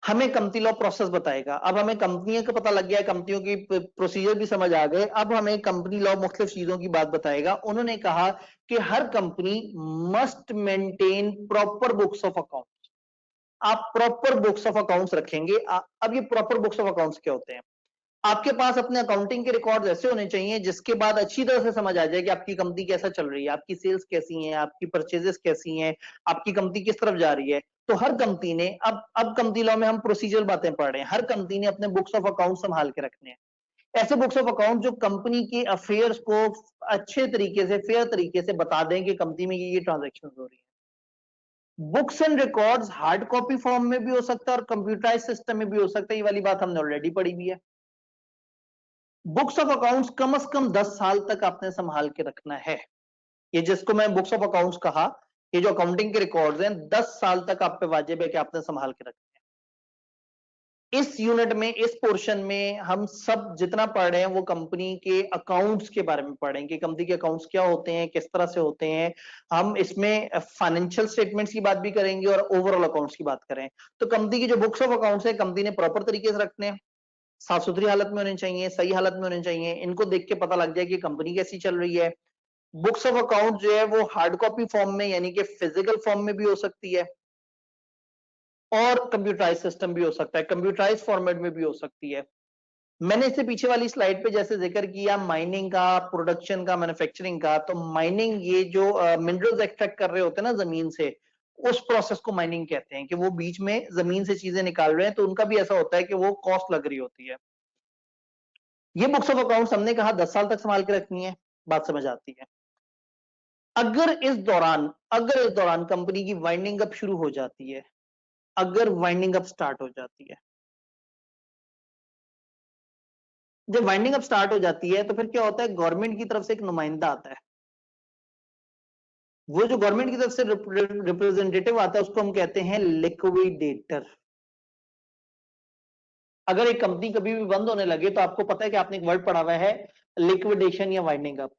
हमें company law process बताएगा। अब हमें कंपनियों का पता लग गया, कंपनियों की प्रोसीजर भी समझ आ गए, अब हमें कंपनी लॉ मुख्तलिफ चीजों की बात बताएगा। उन्होंने कहा कि हर company must maintain proper books of account. आप प्रॉपर बुक्स ऑफ अकाउंट्स रखेंगे। अब ये प्रॉपर बुक्स ऑफ अकाउंट्स क्या होते हैं? आपके पास अपने अकाउंटिंग के रिकॉर्ड ऐसे होने चाहिए जिसके बाद अच्छी तरह से समझ आ जाए कि आपकी कंपनी कैसा चल रही है, आपकी सेल्स कैसी हैं, आपकी परचेजेस कैसी हैं, आपकी कंपनी किस तरफ जा रही है। तो हर कंपनी ने अब कंपनी लॉ में हम प्रोसीजर बातें पढ़ रहे हैं, हर कंपनी ने अपने बुक्स ऑफ अकाउंट संभाल के रखने हैं। ऐसे बुक्स ऑफ अकाउंट जो कंपनी के अफेयर्स को अच्छे तरीके से, फेयर तरीके से बता दें कि कंपनी में ये ट्रांजेक्शन हो रही है। Books and records hard copy form में भी हो सकता है और कंप्यूटराइज सिस्टम में भी हो सकता है। ये वाली बात हमने ऑलरेडी पढ़ी हुई है। बुक्स ऑफ अकाउंट्स कम से कम 10 साल तक आपने संभाल के रखना है। ये जिसको मैं बुक्स ऑफ अकाउंट्स कहा, ये जो अकाउंटिंग के रिकॉर्ड्स हैं, 10 साल तक आप पे वाजिब है कि आपने संभाल के रखना है। इस यूनिट में, इस पोर्शन में हम सब जितना पढ़ रहे हैं वो कंपनी के अकाउंट्स के बारे में पढ़ेंगे कि कंपनी के अकाउंट्स क्या होते हैं, किस तरह से होते हैं। हम इसमें फाइनेंशियल स्टेटमेंट्स की बात भी करेंगे और ओवरऑल अकाउंट्स की बात करें। तो कंपनी की जो बुक्स ऑफ अकाउंट्स है, कंपनी ने प्रॉपर तरीके से रखने हैं, साफ सुथरी हालत में होने चाहिए, सही हालत में होने चाहिए। इनको देख के पता लग जाए कि कंपनी कैसी चल रही है। बुक्स ऑफ अकाउंट जो है वो हार्ड कॉपी फॉर्म में यानी कि फिजिकल फॉर्म में भी हो सकती है और कंप्यूटराइज सिस्टम भी हो सकता है, कंप्यूटराइज फॉर्मेट में भी हो सकती है। मैंने इससे पीछे वाली स्लाइड पे जैसे जिक्र किया माइनिंग का, प्रोडक्शन का, मैन्युफैक्चरिंग का, तो माइनिंग ये जो मिनरल्स एक्सट्रैक्ट कर रहे होते हैं ना जमीन से, उस प्रोसेस को माइनिंग कहते हैं कि वो बीच में जमीन से चीजें निकाल रहे हैं, तो उनका भी ऐसा होता है कि वो कॉस्ट लग रही होती है। ये बुक्स ऑफ अकाउंट्स हमने कहा 10 साल तक संभाल के रखनी है, बात समझ आती है। अगर इस दौरान कंपनी की वाइंडिंग अप शुरू हो जाती है, अगर वाइंडिंग अप स्टार्ट हो जाती है, जब वाइंडिंग अप स्टार्ट हो जाती है तो फिर क्या होता है, गवर्नमेंट की तरफ से एक नुमाइंदा आता है। वो जो गवर्नमेंट की तरफ से रिप्रेजेंटेटिव आता है उसको हम कहते हैं लिक्विडेटर। अगर एक कंपनी कभी भी बंद होने लगे तो आपको पता है कि आपने एक वर्ड पढ़ा हुआ है लिक्विडेशन या वाइंडिंग अप।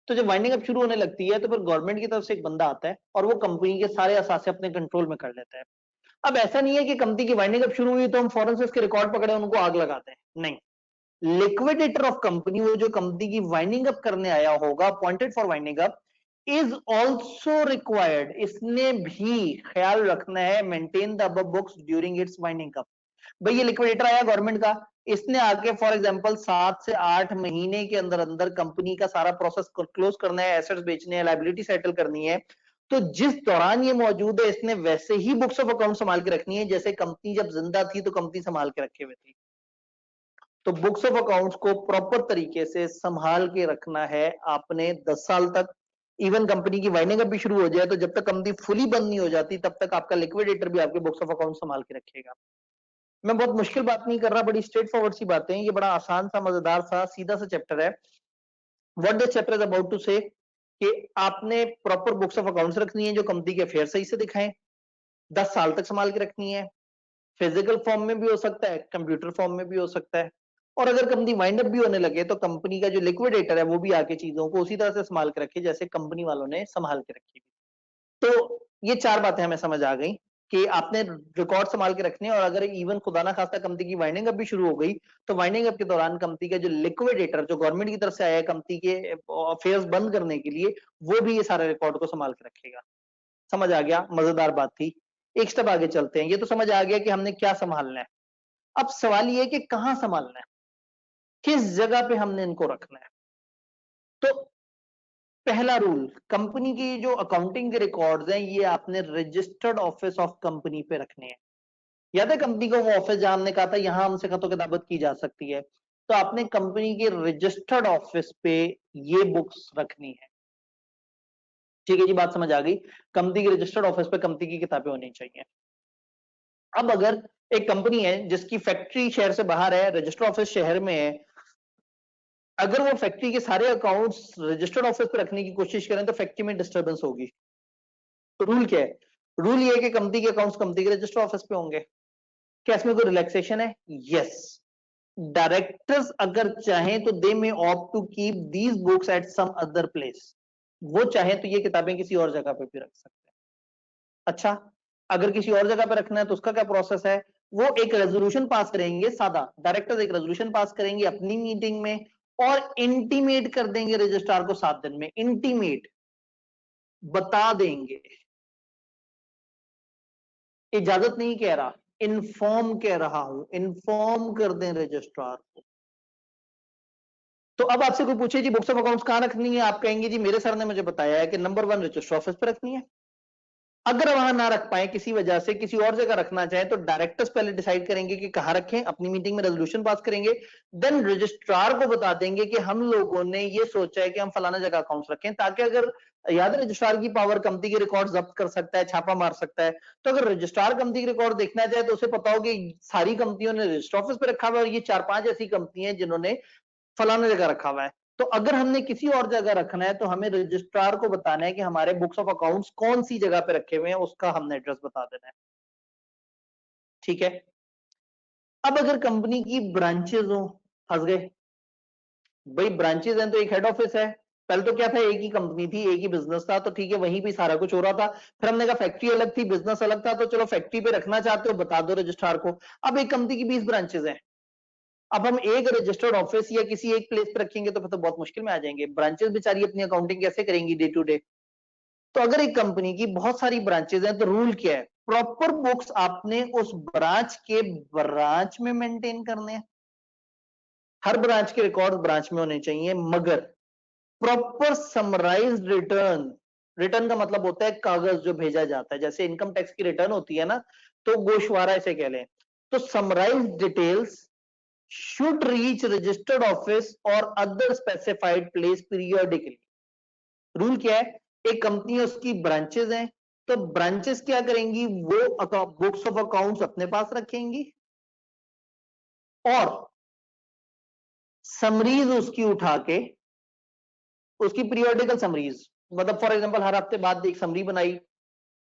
तो जब वाइंडिंग अप शुरू होने लगती है तो फिर गवर्नमेंट की तरफ से एक बंदा आता है और वो कंपनी के सारे असासे अपने कंट्रोल में कर लेता है। अब ऐसा नहीं है कि कंपनी की वाइंडिंग अप शुरू हुई तो हम फौरन से उसके रिकॉर्ड पकड़े उनको आग लगाते हैं, नहीं। लिक्विडेटर ऑफ कंपनी, वो जो कंपनी की वाइंडिंग अप करने आया होगा, appointed for winding up, is also required, इसने भी ख्याल रखना है, maintain the above books during its winding up. भाई ये लिक्विडेटर आया गवर्नमेंट का, इसने आके फॉर एग्जांपल 7 से 8 महीने के अंदर अंदर कंपनी का सारा प्रोसेस क्लोज करना है, एसेट्स बेचने हैं, लायबिलिटी सेटल करनी है। तो जिस दौरान ये मौजूद है इसने वैसे ही बुक्स ऑफ अकाउंट संभाल के रखनी है जैसे कंपनी जब जिंदा थी तो कंपनी संभाल के रखे हुए थी। तो बुक्स ऑफ अकाउंट्स को प्रॉपर तरीके से संभाल के रखना है आपने 10 साल तक। इवन कंपनी की वाइंडिंग अप भी शुरू हो जाए तो जब तक कंपनी फुली बंद नहीं हो जाती तब तक आपका लिक्विडेटर भी आपके बुक्स ऑफ अकाउंट संभाल के रखेगा। मैं बहुत मुश्किल बात नहीं कर रहा, बड़ी स्ट्रेट फॉरवर्ड सी बातें, ये बड़ा आसान सा, मजेदार सा, सीधा सा चैप्टर है। What this chapter is about to say कि आपने प्रॉपर बुक्स ऑफ अकाउंट्स रखनी है जो कंपनी के अफेयर सही से दिखाएं, 10 साल तक संभाल के रखनी है। फिजिकल फॉर्म में भी हो सकता है, कंप्यूटर फॉर्म में भी हो सकता है। और अगर कंपनी वाइंड अप भी होने लगे तो कंपनी का जो लिक्विडेटर है वो भी आके चीजों को उसी तरह से संभाल के रखे जैसे कंपनी वालों ने संभाल के रखी। तो ये 4 बातें हमें समझ आ गई कि आपने रिकॉर्ड संभाल के रखने, और अगर इवन खुदा ना खास्ता कंपनी की वाइंडिंग अप भी शुरू हो गई तो वाइंडिंग अप के दौरान कंपनी का जो लिक्विडेटर जो गवर्नमेंट की तरफ से आया है कंपनी के अफेयर्स बंद करने के लिए, वो भी ये सारे रिकॉर्ड को संभाल के रखेगा। समझ आ गया? मजेदार बात थी। एक स्टेप आगे चलते हैं। ये तो समझ आ गया कि हमने क्या संभालना है। अब सवाल ये है कि कहां संभालना है, किस जगह पे हमने इनको रखना है। तो पहला रूल, कंपनी की जो अकाउंटिंग के रिकॉर्ड्स हैं ये आपने रजिस्टर्ड ऑफिस ऑफ कंपनी पे रखने हैं। याद है कंपनी को वो ऑफिस जहां हमने कहा था यहां हमसे खतों किताबत की जा सकती है, तो आपने कंपनी के रजिस्टर्ड ऑफिस पे ये बुक्स रखनी है। ठीक है जी, बात समझ आ गई। कंपनी के रजिस्टर्ड ऑफिस पे कंपनी की किताबें होनी चाहिए। अब अगर एक कंपनी है जिसकी फैक्ट्री शहर से बाहर है, रजिस्टर्ड ऑफिस शहर में है, अगर वो फैक्ट्री के सारे अकाउंट्स रजिस्टर्ड ऑफिस पे रखने की कोशिश करें तो फैक्ट्री में डिस्टर्बेंस होगी। तो रूल क्या है? रूल ये है कि कंपनी के अकाउंट्स कंपनी के रजिस्टर्ड ऑफिस पे होंगे। क्या इसमें कोई रिलैक्सेशन है? यस। डायरेक्टर्स अगर चाहें तो they may opt to keep these books at some other place. वो चाहे तो ये किताबें किसी और जगह पे भी रख सकते हैं। अच्छा, अगर किसी और जगह पे रखना है तो उसका क्या प्रोसेस है? वो एक रेजोल्यूशन पास करेंगे, सादा डायरेक्टर्स एक रेजोल्यूशन पास करेंगे अपनी मीटिंग में और इंटीमेट कर देंगे रजिस्ट्रार को 7 दिन में, इंटीमेट बता देंगे, इजाजत नहीं कह रहा, इन्फॉर्म कह रहा हूं, इन्फॉर्म कर दें रजिस्ट्रार को। तो अब आपसे कोई पूछे जी बुक्स ऑफ अकाउंट्स कहां रखनी है, आप कहेंगे जी मेरे सर ने मुझे बताया है कि नंबर 1 रजिस्टर ऑफिस पे रखनी है। अगर वहां ना रख पाए किसी वजह से, किसी और जगह रखना चाहे तो डायरेक्टर्स पहले डिसाइड करेंगे कि कहां रखें, अपनी मीटिंग में रेजोल्यूशन पास करेंगे, देन रजिस्ट्रार को बता देंगे कि हम लोगों ने ये सोचा है कि हम फलाना जगह अकाउंट्स रखें, ताकि अगर याद है रजिस्ट्रार की पावर कंपनी के रिकॉर्ड जब्त कर सकता है, छापा मार सकता है। तो अगर रजिस्ट्रार कंपनी के रिकॉर्ड देखना चाहे तो उसे पता हो कि सारी कंपनियों ने रजिस्टर ऑफिस पे रखा हुआ है और ये 4-5 ऐसी कंपनी है जिन्होंने फलाना जगह रखा हुआ है। तो अगर हमने किसी और जगह रखना है तो हमें रजिस्ट्रार को बताना है कि हमारे बुक्स ऑफ अकाउंट्स कौन सी जगह पे रखे हुए हैं, उसका हमने एड्रेस बता देना है। ठीक है। अब अगर कंपनी की ब्रांचेस हो, फंस गए भाई, ब्रांचेस हैं तो एक हेड ऑफिस है। पहले तो क्या था, एक ही कंपनी थी, एक ही बिजनेस था, तो ठीक है वहीं भी सारा कुछ हो रहा था। फिर हमने कहा फैक्ट्री अलग थी, बिजनेस अलग था, तो चलो फैक्ट्री पे रखना चाहते हो बता दो रजिस्ट्रार को। अब एक कंपनी की 20 ब्रांचेस हैं, अब हम एक रजिस्टर्ड ऑफिस या किसी एक प्लेस पे रखेंगे तो फिर तो बहुत मुश्किल में आ जाएंगे, ब्रांचेस बेचारी अपनी अकाउंटिंग कैसे करेंगी डे टू डे। तो अगर एक कंपनी की बहुत सारी ब्रांचेस हैं तो रूल क्या है, प्रॉपर बुक्स आपने उस ब्रांच के ब्रांच में मेंटेन करने हैं, हर ब्रांच के रिकॉर्ड ब्रांच में होने चाहिए, मगर प्रॉपर समराइज्ड रिटर्न, रिटर्न का मतलब होता है कागज जो भेजा जाता है, जैसे इनकम टैक्स की रिटर्न होती है ना, तो गोशवारा इसे कह लें, तो summarised details should reach registered office or other specified place periodically। Rule क्या है, एक कंपनी है उसकी ब्रांचेस हैं, तो ब्रांचेस क्या करेंगी, वो बुक्स ऑफ अकाउंट्स अपने पास रखेंगी और समरीज उसकी उठा के, उसकी पीरियोडिकल समरीज, मतलब फॉर एग्जांपल हर हफ्ते बाद एक समरी बनाई,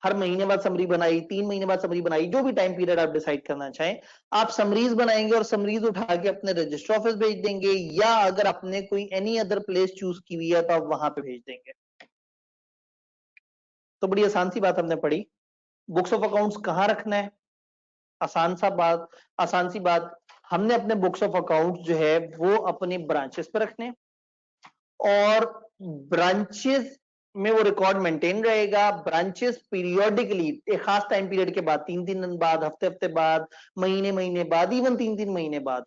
हर महीने बाद समरी बनाई, 3 महीने बाद समरी बनाई, जो भी टाइम पीरियड आप डिसाइड करना चाहें, आप समरीज बनाएंगे और समरीज उठा के अपने रजिस्टर ऑफिस भेज देंगे, या अगर आपने कोई एनी अदर प्लेस चूज की हुई है तो आप वहां पे भेज देंगे। तो बड़ी आसान सी बात हमने पढ़ी, बुक्स ऑफ अकाउंट्स कहां रखना है, आसान सी बात, हमने अपने बुक्स ऑफ अकाउंट्स जो है वो अपने ब्रांचेस पे रखने, और ब्रांचेस में वो रिकॉर्ड मेंटेन रहेगा। ब्रांचेस पीरियोडिकली एक खास टाइम पीरियड के बाद, 3-3 दिन बाद, हफ्ते बाद, महीने बाद, इवन 3-3 महीने बाद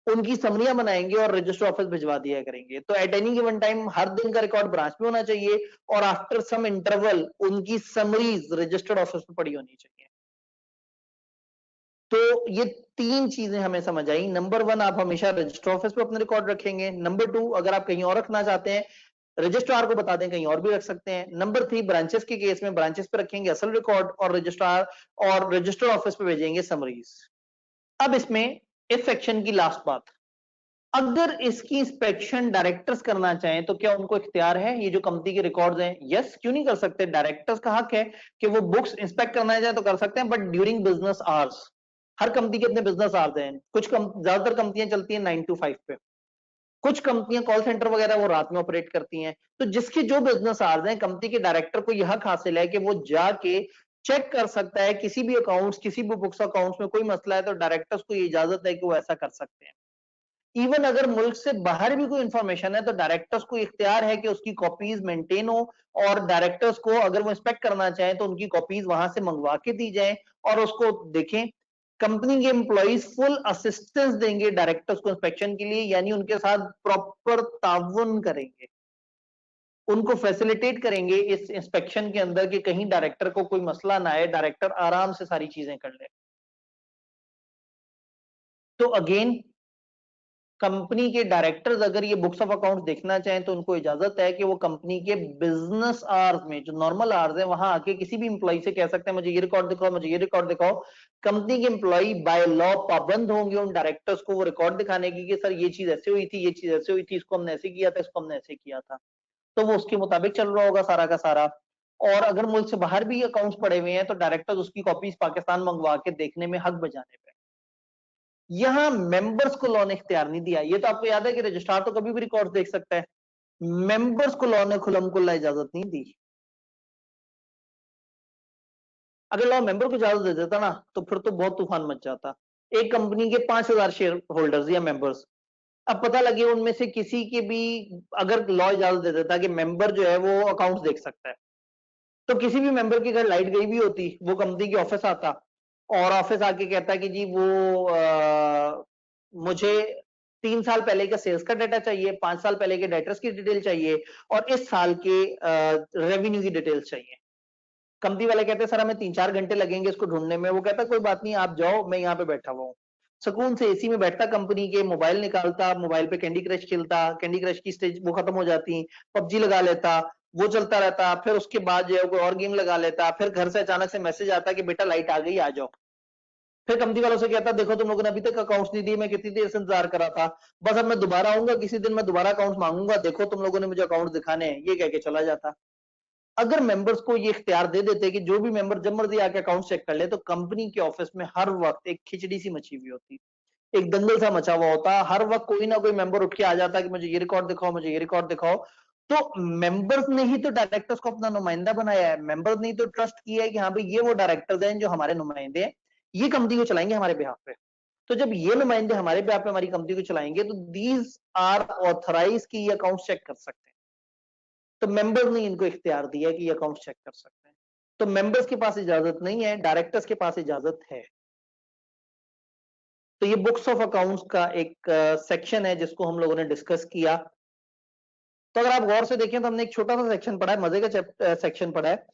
उनकी समरियां बनाएंगे और रजिस्टर ऑफिस भिजवा दिया करेंगे। तो एट एनी गिवन टाइम हर दिन का रिकॉर्ड ब्रांच में होना चाहिए और आफ्टर सम इंटरवल उनकी समरीज रजिस्टर्ड ऑफिस में पड़ी होनी चाहिए। तो ये 3 चीजें हमें समझ आई। नंबर 1, आप हमेशा रजिस्टर ऑफिस पे अपने रिकॉर्ड रखेंगे। नंबर 2, अगर आप कहीं और रखना चाहते हैं रजिस्ट्रार को बता दें, कहीं और भी रख सकते हैं। नंबर 3, ब्रांचेस के केस में ब्रांचेस पे रखेंगे असल रिकॉर्ड और रजिस्ट्रार और रजिस्टर ऑफिस पे भेजेंगे समरीज। अब इसमें इस सेक्शन की लास्ट बात, अगर इसकी इंस्पेक्शन डायरेक्टर्स करना चाहें तो क्या उनको इख्तियार है, ये जो कंपनी के रिकॉर्ड्स हैं, यस क्यों नहीं कर सकते, डायरेक्टर्स का हक है कि वो बुक्स इंस्पेक्ट करना चाहे तो कर सकते हैं, but during business hours. Her company के अपने बिजनेस आवर्स हैं, कुछ ज्यादातर कंपनियां चलती हैं 9 to 5 पे, कुछ कंपनियां कॉल सेंटर वगैरह वो रात में ऑपरेट करती हैं। तो जिसके जो बिजनेस आवर्स हैं, कंपनी के डायरेक्टर को यह हक हासिल है कि वो जाके चेक कर सकता है किसी भी अकाउंट्स, किसी भी बुक्स अकाउंट्स में कोई मसला है तो डायरेक्टर्स को ये इजाजत है कि वो ऐसा कर सकते हैं। इवन अगर मुल्क से बाहर भी कोई इंफॉर्मेशन है तो डायरेक्टर्स को इख्तियार है कि उसकी कॉपीज मेंटेन हो, और डायरेक्टर्स को अगर वो इंस्पेक्ट करना चाहें तो उनकी कॉपीज वहां से मंगवा के दी जाए और उसको देखें। कंपनी के एम्प्लॉइज फुल असिस्टेंस देंगे डायरेक्टर्स को इंस्पेक्शन के लिए, यानी उनके साथ प्रॉपर ताउन करेंगे, उनको फैसिलिटेट करेंगे इस इंस्पेक्शन के अंदर कि कहीं डायरेक्टर को कोई मसला ना आए, डायरेक्टर आराम से सारी चीजें कर ले। तो अगेन कंपनी के डायरेक्टर्स अगर ये बुक्स ऑफ अकाउंट्स देखना चाहें तो उनको इजाजत है कि वो कंपनी के बिजनेस आवर्स में, जो नॉर्मल आवर्स है, वहां आके किसी भी इंप्लॉय से कह सकते हैं मुझे ये रिकॉर्ड दिखाओ, मुझे ये रिकॉर्ड दिखाओ। कंपनी के एम्प्लॉय बाय लॉ पाबंद होंगे उन डायरेक्टर्स को वो रिकॉर्ड दिखाने की कि सर ये चीज ऐसे हुई थी, ये चीज ऐसे हुई थी, इसको हमने ऐसे किया था, इसको हमने ऐसे किया था। तो वो उसके मुताबिक चल रहा होगा सारा का सारा। और अगर मुल्क से बाहर भी अकाउंट्स पड़े हुए हैं तो डायरेक्टर्स उसकी कॉपीज पाकिस्तान मंगवा के देखने में हक बजाने पे। यहां मेंबर्स को लॉ ने इख्तियार नहीं दिया। ये तो आपको याद है कि रजिस्ट्रार तो कभी भी रिकॉर्ड देख सकता है, मेंबर्स को लॉ ने खुल्लम-खुल्ला इजाजत नहीं दी। अगर लॉ मेंबर को इजाजत दे देता ना तो फिर तो बहुत तूफान मच जाता। एक कंपनी के 5000 शेयर होल्डर्स या मेंबर्स, अब पता लगे उनमें से किसी के भी, अगर लॉ इजाजत दे देता कि मेंबर जो है वो अकाउंट्स देख सकता है, तो किसी भी मेंबर की अगर लाइट गई भी होती, वो कंपनी के ऑफिस आता और ऑफिस आके कहता कि जी वो मुझे 3 साल पहले का सेल्स का डाटा चाहिए, 5 साल पहले के डेटर्स की डिटेल चाहिए और इस साल के रेवेन्यू की डिटेल्स चाहिए। कंपनी वाले कहते हैं सर हमें 3-4 घंटे लगेंगे इसको ढूंढने में, वो कहता कोई बात नहीं आप जाओ, मैं यहाँ पे बैठा हुआ हूँ। सुकून से एसी में बैठता, कंपनी के मोबाइल निकालता, मोबाइल पे कैंडी क्रश खेलता, कैंडी क्रश की स्टेज वो खत्म हो जाती, पबजी लगा लेता, वो चलता रहता, फिर उसके बाद जो है कोई और गेम लगा लेता, फिर घर से अचानक से मैसेज आता कि बेटा लाइट आ गई आ जाओ। फिर कंपनी वालों से कहता देखो तुम लोगों ने अभी तक अकाउंट्स नहीं दिए, मैं कितनी देर से इंतजार कर रहा था, बस अब मैं दोबारा आऊंगा किसी दिन, मैं दोबारा अकाउंट्स मांगूंगा, देखो तुम लोगों ने मुझे अकाउंट्स दिखाने हैं, ये कह के चला जाता। अगर मेंबर्स को ये इख्तियार दे देते कि जो भी मेंबर जब मर्जी आके अकाउंट चेक कर ले, तो कंपनी के ऑफिस में हर वक्त एक खिचड़ी सी मची हुई होती, एक दंगल सा मचा हुआ होता, हर वक्त कोई ना कोई मेंबर उठ के आ जाता कि मुझे ये रिकॉर्ड दिखाओ, मुझे ये रिकॉर्ड दिखाओ। तो मेंबर्स ने ही तो डायरेक्टर्स को अपना नुमाइंदा बनाया है, मेंबर्स ने ही तो ट्रस्ट किया है कि हाँ भाई ये वो डायरेक्टर्स हैं जो हमारे नुमाइंदे हैं, ये कंपनी को चलाएंगे हमारे बिहाफ पे। तो जब ये नुमाइंदे हमारे बिहाफ पे हमारी कंपनी को चलाएंगे, तो दीज आर ऑथराइज की ये अकाउंट चेक कर सकते हैं। तो मेंबर्स ने इनको इख्तियार दिया कि ये अकाउंट चेक कर सकते हैं। तो मेंबर्स के पास इजाजत नहीं है, डायरेक्टर्स के पास इजाजत है। तो ये बुक्स ऑफ अकाउंट्स का एक सेक्शन है जिसको हम लोगों ने डिस्कस किया। तो अगर आप गौर से देखें तो हमने एक छोटा सा सेक्शन पढ़ा है, मजे का सेक्शन पढ़ा है।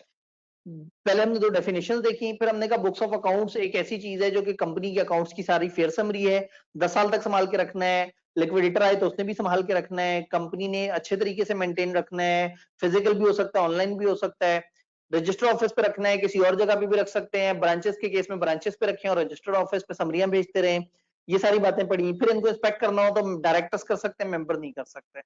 पहले हमने 2 डेफिनेशंस देखी, फिर हमने कहा बुक्स ऑफ अकाउंट्स एक ऐसी चीज है जो कि कंपनी के अकाउंट्स की सारी फेयर समरी है, 10 साल तक संभाल के रखना है, लिक्विडेटर आए तो उसने भी संभाल के रखना है, कंपनी ने अच्छे तरीके से मेंटेन रखना है, फिजिकल भी हो सकता है, ऑनलाइन भी हो सकता है, रजिस्टर ऑफिस पे रखना है, किसी और जगह पे भी रख सकते हैं, ब्रांचेस के केस में ब्रांचेस पे रखें और रजिस्टर्ड ऑफिस पे समरियां भेजते रहें। ये सारी बातें पढ़ी। फिर इनको इंस्पेक्ट करना हो तो डायरेक्टर्स कर सकते हैं, मेंबर नहीं कर सकते।